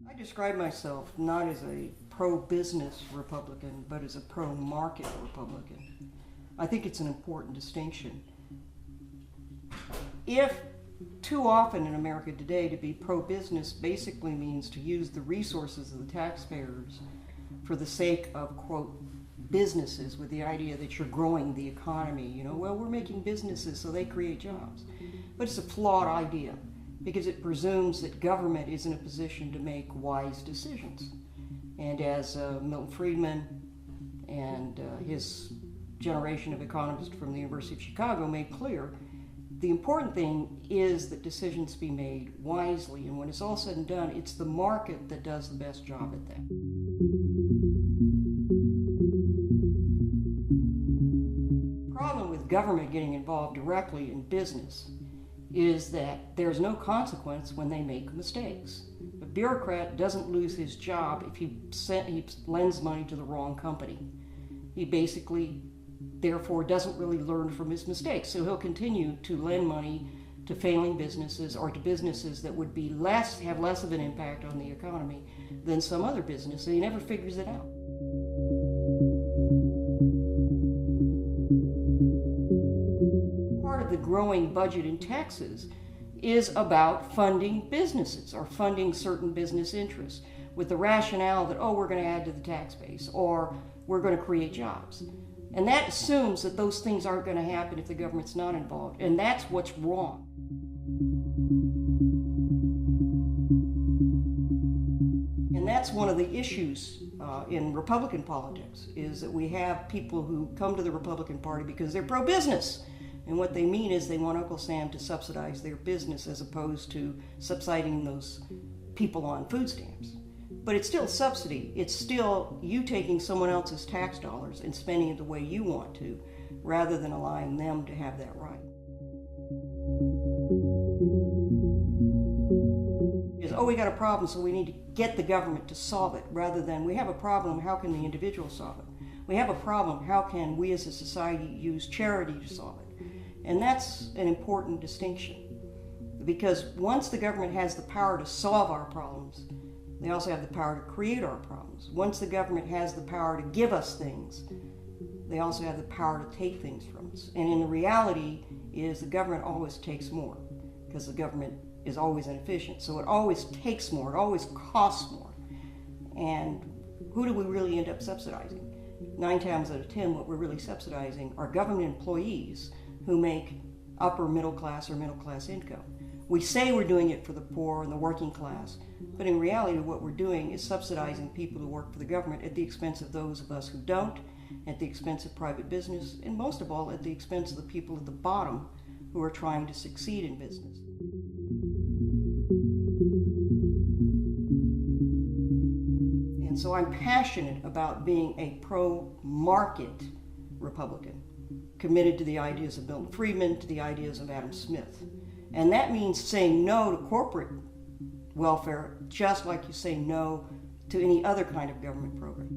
I describe myself not as a pro-business Republican, but as a pro-market Republican. I think it's an important distinction. If too often in America today to be pro-business basically means to use the resources of the taxpayers for the sake of, quote, businesses, with the idea that you're growing the economy, well, we're making businesses so they create jobs. But it's a flawed idea because it presumes that government is in a position to make wise decisions. And as Milton Friedman and his generation of economists from the University of Chicago made clear, the important thing is that decisions be made wisely, and when it's all said and done, it's the market that does the best job at that. The problem with government getting involved directly in business is that there's no consequence when they make mistakes. A bureaucrat doesn't lose his job if he lends money to the wrong company. He basically therefore doesn't really learn from his mistakes. So he'll continue to lend money to failing businesses or to businesses that would be have less of an impact on the economy than some other business, and he never figures it out. Part of the growing budget in Texas is about funding businesses or funding certain business interests with the rationale that, we're going to add to the tax base or we're going to create jobs. And that assumes that those things aren't going to happen if the government's not involved. And that's what's wrong. And that's one of the issues in Republican politics, is that we have people who come to the Republican Party because they're pro-business. And what they mean is they want Uncle Sam to subsidize their business as opposed to subsidizing those people on food stamps. But it's still a subsidy. It's still you taking someone else's tax dollars and spending it the way you want to, rather than allowing them to have that right. Is, we got a problem, so we need to get the government to solve it, rather than we have a problem, how can the individual solve it? We have a problem, how can we as a society use charity to solve it? And that's an important distinction, because once the government has the power to solve our problems, they also have the power to create our problems. Once the government has the power to give us things, they also have the power to take things from us. And in the reality is the government always takes more, because the government is always inefficient. So it always takes more, it always costs more. And who do we really end up subsidizing? 9 times out of 10, what we're really subsidizing are government employees who make upper middle class or middle class income. We say we're doing it for the poor and the working class, but in reality what we're doing is subsidizing people who work for the government at the expense of those of us who don't, at the expense of private business, and most of all at the expense of the people at the bottom who are trying to succeed in business. And so I'm passionate about being a pro-market Republican, committed to the ideas of Milton Friedman, to the ideas of Adam Smith. And that means saying no to corporate welfare, just like you say no to any other kind of government program.